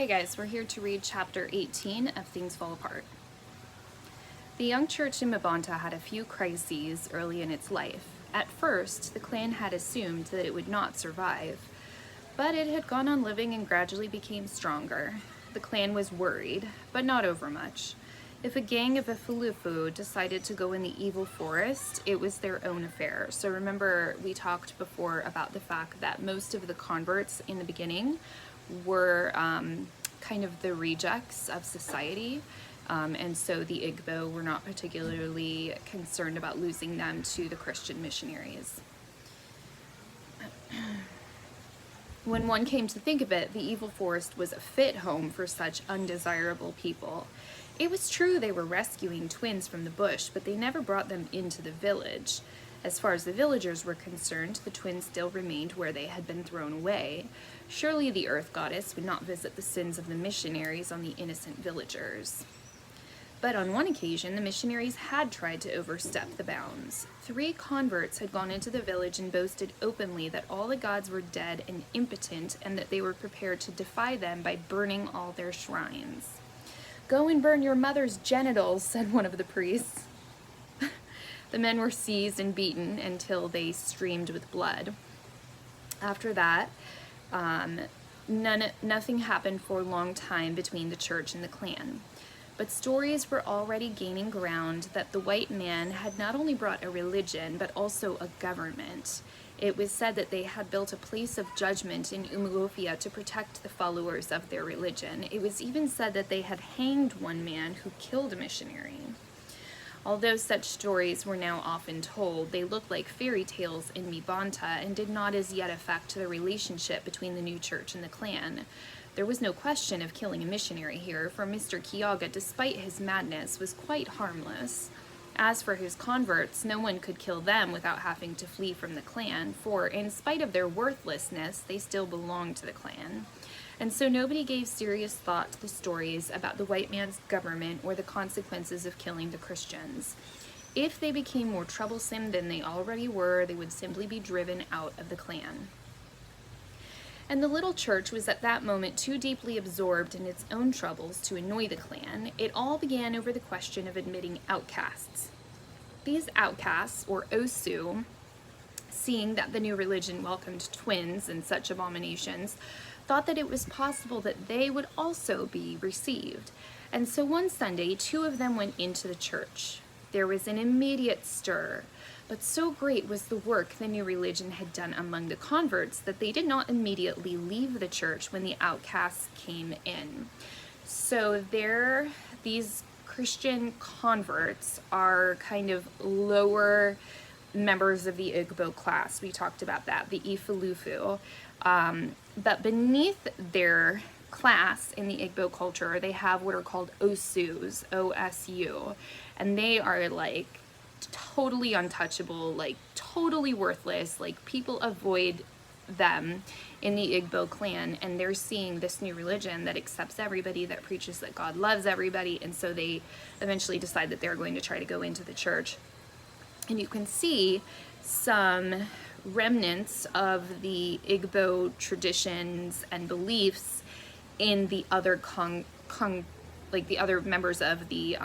Hey guys, we're here to read chapter 18 of Things Fall Apart. The young church in Mabanta had a few crises early in its life. At first, the clan had assumed that it would not survive, but it had gone on living and gradually became stronger. The clan was worried, but not overmuch. If a gang of Afulufu decided to go in the evil forest, it was their own affair. So remember, we talked before about the fact that most of the converts in the beginning were kind of the rejects of society. And so the Igbo were not particularly concerned about losing them to the Christian missionaries. When one came to think of it, the evil forest was a fit home for such undesirable people. It was true they were rescuing twins from the bush, but they never brought them into the village. As far as the villagers were concerned, the twins still remained where they had been thrown away. Surely the earth goddess would not visit the sins of the missionaries on the innocent villagers. But on one occasion, the missionaries had tried to overstep the bounds. 3 converts had gone into the village and boasted openly that all the gods were dead and impotent, and that they were prepared to defy them by burning all their shrines. "Go and burn your mother's genitals," said one of the priests. The men were seized and beaten until they streamed with blood. After that, nothing happened for a long time between the church and the clan. But stories were already gaining ground that the white man had not only brought a religion, but also a government. It was said that they had built a place of judgment in Umuofia to protect the followers of their religion. It was even said that they had hanged one man who killed a missionary. Although such stories were now often told, they looked like fairy tales in Mibanta and did not as yet affect the relationship between the new church and the clan. There was no question of killing a missionary here, for Mr. Kiyaga, despite his madness, was quite harmless. As for his converts, no one could kill them without having to flee from the clan, for in spite of their worthlessness, they still belonged to the clan. And so nobody gave serious thought to the stories about the white man's government or the consequences of killing the Christians. If they became more troublesome than they already were, they would simply be driven out of the clan. And the little church was at that moment too deeply absorbed in its own troubles to annoy the clan. It all began over the question of admitting outcasts. These outcasts, or Osu, seeing that the new religion welcomed twins and such abominations, thought that it was possible that they would also be received. And so one Sunday, 2 of them went into the church. There was an immediate stir, but so great was the work the new religion had done among the converts that they did not immediately leave the church when the outcasts came in. So these Christian converts are kind of lower members of the Igbo class. We talked about that, the Ifalufu. But beneath their class in the Igbo culture, they have what are called Osus, O-S-U, and they are like totally untouchable, like totally worthless, like people avoid them in the Igbo clan, and they're seeing this new religion that accepts everybody, that preaches that God loves everybody, and so they eventually decide that they're going to try to go into the church. And you can see some remnants of the Igbo traditions and beliefs in the other like the other members of the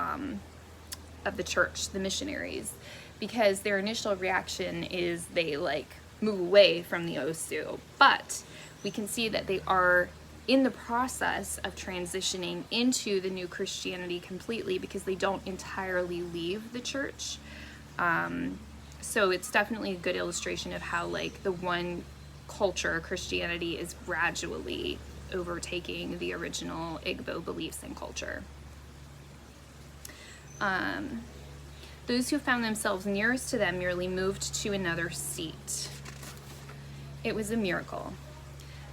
church, the missionaries, because their initial reaction is they like move away from the Osu, but we can see that they are in the process of transitioning into the new Christianity completely, because they don't entirely leave the church. So it's definitely a good illustration of how like the one culture, Christianity, is gradually overtaking the original Igbo beliefs and culture. Those who found themselves nearest to them merely moved to another seat. It was a miracle,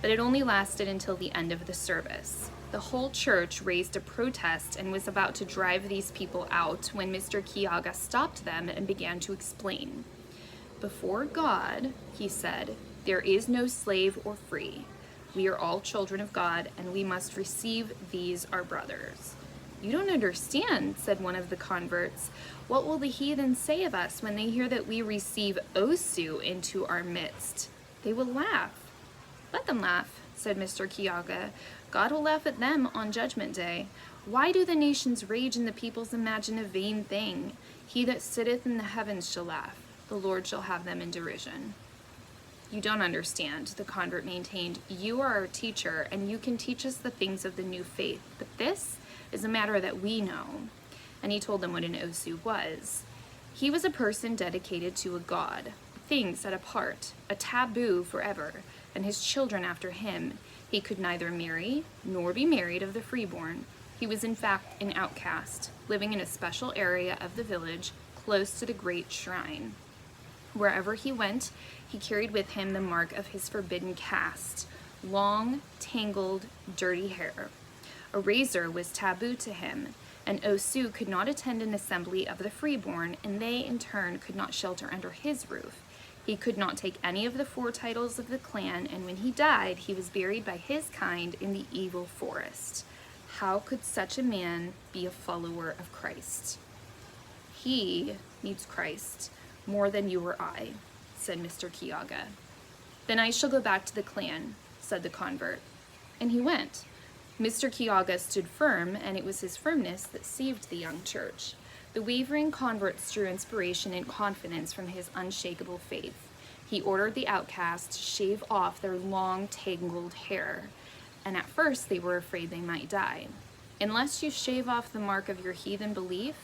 but it only lasted until the end of the service. The whole church raised a protest and was about to drive these people out when Mr. Kiyaga stopped them and began to explain. "Before God," he said, "there is no slave or free. We are all children of God, and we must receive these our brothers." "You don't understand," said one of the converts. "What will the heathen say of us when they hear that we receive Osu into our midst? They will laugh." "Let them laugh. said Mr. Kiyaga. God will laugh at them on Judgment Day. Why do the nations rage and the peoples imagine a vain thing? He that sitteth in the heavens shall laugh. The Lord shall have them in derision. You don't understand, the convert maintained. You are our teacher, and you can teach us the things of the new faith. But this is a matter that we know. And he told them what an Osu was. He was a person dedicated to a god, a thing set apart, a taboo forever, and his children after him. He could neither marry nor be married of the freeborn. He was in fact an outcast, living in a special area of the village close to the great shrine. Wherever he went, he carried with him the mark of his forbidden caste, long, tangled, dirty hair. A razor was taboo to him. An Osu could not attend an assembly of the freeborn, and they in turn could not shelter under his roof. He could not take any of the 4 titles of the clan, and when he died, he was buried by his kind in the evil forest. How could such a man be a follower of Christ? He needs Christ more than you or I, said Mr. Kiyaga. Then I shall go back to the clan, said the convert. And he went. Mr. Kiyaga stood firm, and it was his firmness that saved the young church. The wavering converts drew inspiration and confidence from his unshakable faith. He ordered the outcasts to shave off their long, tangled hair, and at first they were afraid they might die. Unless you shave off the mark of your heathen belief,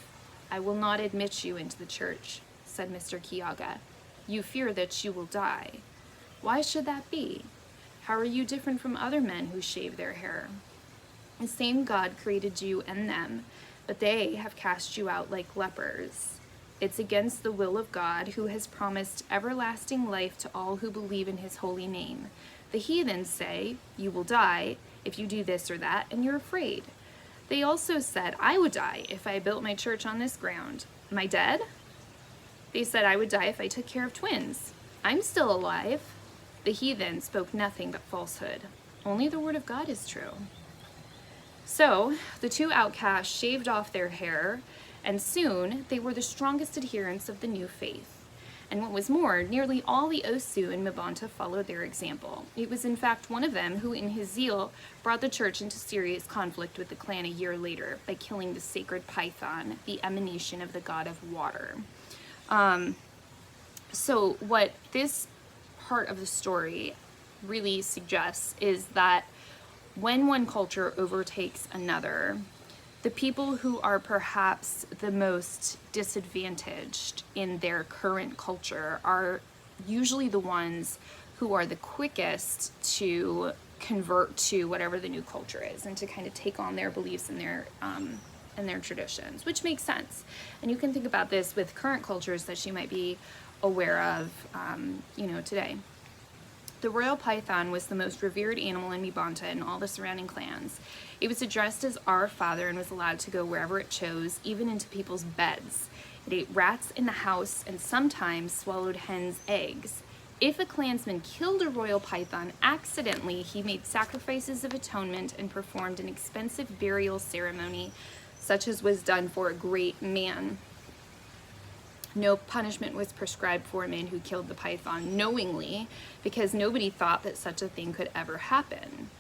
I will not admit you into the church, said Mr. Kiyaga. You fear that you will die. Why should that be? How are you different from other men who shave their hair? The same God created you and them, but they have cast you out like lepers. It's against the will of God, who has promised everlasting life to all who believe in his holy name. The heathens say, you will die if you do this or that, and you're afraid. They also said, I would die if I built my church on this ground. Am I dead? They said I would die if I took care of twins. I'm still alive. The heathen spoke nothing but falsehood. Only the word of God is true. So the 2 outcasts shaved off their hair, and soon they were the strongest adherents of the new faith. And what was more, nearly all the Osu in Mabanta followed their example. It was in fact one of them who, in his zeal, brought the church into serious conflict with the clan a year later by killing the sacred python, the emanation of the god of water. So what this part of the story really suggests is that when one culture overtakes another, the people who are perhaps the most disadvantaged in their current culture are usually the ones who are the quickest to convert to whatever the new culture is and to kind of take on their beliefs and their traditions, which makes sense. And you can think about this with current cultures that you might be aware of, today. The royal python was the most revered animal in Mibanta and all the surrounding clans. It was addressed as Our Father and was allowed to go wherever it chose, even into people's beds. It ate rats in the house and sometimes swallowed hens' eggs. If a clansman killed a royal python accidentally, he made sacrifices of atonement and performed an expensive burial ceremony, such as was done for a great man. No punishment was prescribed for a man who killed the python knowingly, because nobody thought that such a thing could ever happen.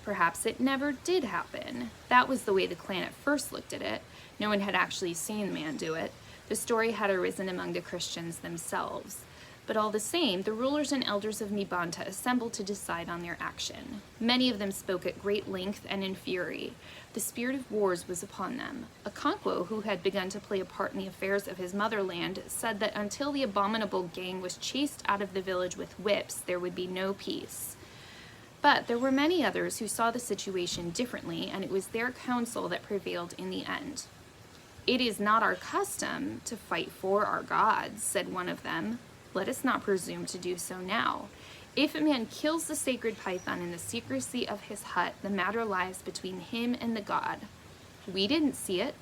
Perhaps it never did happen. That was the way the clan at first looked at it. No one had actually seen the man do it. The story had arisen among the Christians themselves. But all the same, the rulers and elders of Mibanta assembled to decide on their action. Many of them spoke at great length and in fury. The spirit of wars was upon them. Okonkwo, who had begun to play a part in the affairs of his motherland, said that until the abominable gang was chased out of the village with whips, there would be no peace. But there were many others who saw the situation differently, and it was their counsel that prevailed in the end. It is not our custom to fight for our gods, said one of them. Let us not presume to do so now. If a man kills the sacred python in the secrecy of his hut, the matter lies between him and the god. We didn't see it.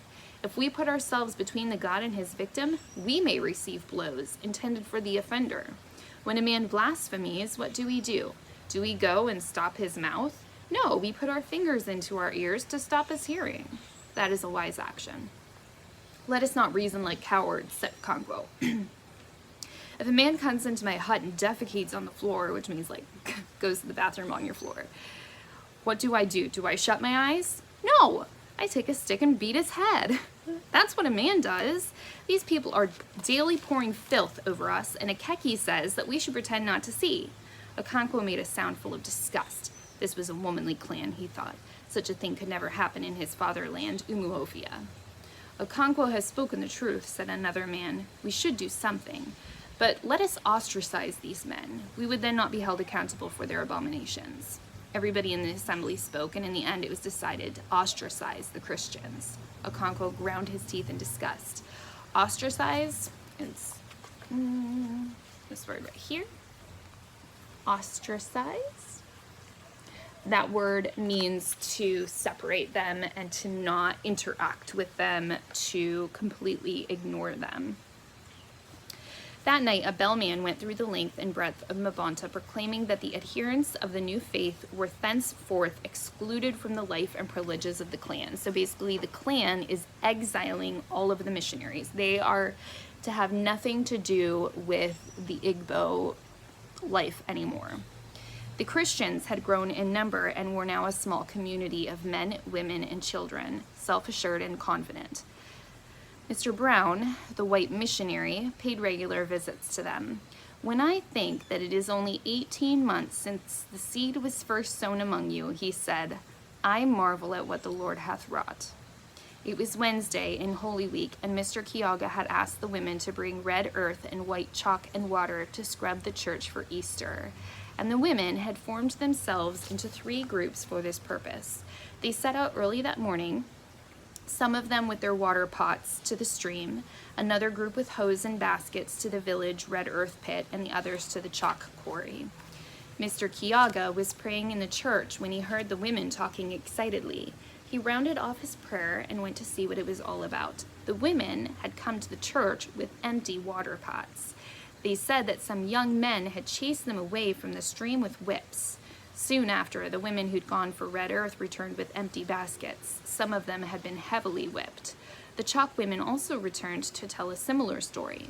If we put ourselves between the god and his victim, we may receive blows intended for the offender. When a man blasphemies, what do we do? Do we go and stop his mouth? No, we put our fingers into our ears to stop his hearing. That is a wise action. Let us not reason like cowards, said Okonkwo. If a man comes into my hut and defecates on the floor, which means like goes to the bathroom on your floor, what do? Do I shut my eyes? No, I take a stick and beat his head. That's what a man does. These people are daily pouring filth over us, and Akeki says that we should pretend not to see. Okonkwo made a sound full of disgust. This was a womanly clan, he thought. Such a thing could never happen in his fatherland, Umuofia. Okonkwo has spoken the truth, said another man. We should do something. But let us ostracize these men. We would then not be held accountable for their abominations. Everybody in the assembly spoke, and in the end it was decided to ostracize the Christians. Okonkwo ground his teeth in disgust. Ostracize, it's this word right here. Ostracize. That word means to separate them and to not interact with them, to completely ignore them. That night, a bellman went through the length and breadth of Mabanta, proclaiming that the adherents of the new faith were thenceforth excluded from the life and privileges of the clan. So basically, the clan is exiling all of the missionaries. They are to have nothing to do with the Igbo life anymore. The Christians had grown in number and were now a small community of men, women, and children, self-assured and confident. Mr. Brown, the white missionary, paid regular visits to them. When I think that it is only 18 months since the seed was first sown among you, he said, I marvel at what the Lord hath wrought. It was Wednesday in Holy Week, and Mr. Kiaga had asked the women to bring red earth and white chalk and water to scrub the church for Easter. And the women had formed themselves into 3 groups for this purpose. They set out early that morning, some of them with their water pots to the stream, another group with hose and baskets to the village red earth pit, and the others to the chalk quarry. Mr. Kiaga was praying in the church when he heard the women talking excitedly. He rounded off his prayer and went to see what it was all about. The women had come to the church with empty water pots. They said that some young men had chased them away from the stream with whips. Soon after, the women who'd gone for red earth returned with empty baskets. Some of them had been heavily whipped. The chalk women also returned to tell a similar story.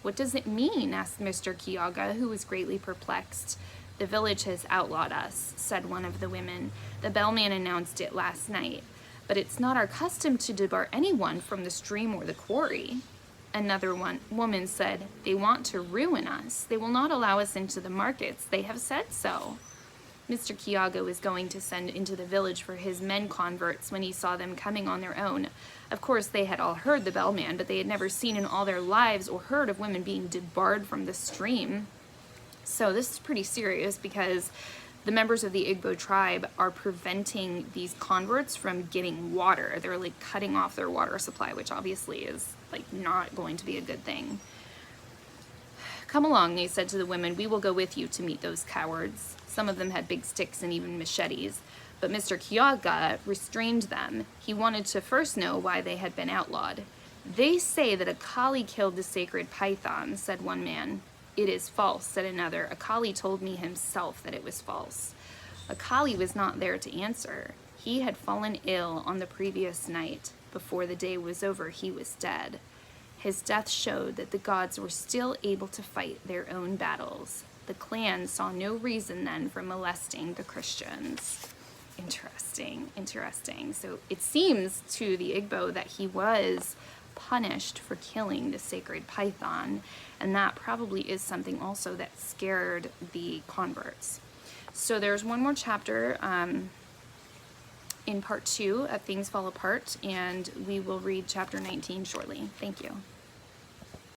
What does it mean? Asked Mr. Kiaga, who was greatly perplexed. The village has outlawed us, said one of the women. The bellman announced it last night. But it's not our custom to debar anyone from the stream or the quarry. Another woman said, they want to ruin us. They will not allow us into the markets. They have said so. Mr. Kiaga was going to send into the village for his men converts when he saw them coming on their own. Of course, they had all heard the bellman, but they had never seen in all their lives or heard of women being debarred from the stream. So this is pretty serious because the members of the Igbo tribe are preventing these converts from getting water. They're like cutting off their water supply, which obviously is like not going to be a good thing. Come along, they said to the women, we will go with you to meet those cowards. Some of them had big sticks and even machetes, but Mr. Kiaga restrained them. He wanted to first know why they had been outlawed. They say that a Kali killed the sacred python, said one man. It is false, said another. A Kali told me himself that it was false. A Kali was not there to answer. He had fallen ill on the previous night. Before the day was over, he was dead. His death showed that the gods were still able to fight their own battles. The clan saw no reason then for molesting the Christians. Interesting, interesting. So it seems to the Igbo that he was punished for killing the sacred python, and that probably is something also that scared the converts. So there's one more chapter in part 2 of Things Fall Apart, and we will read chapter 19 shortly. Thank you.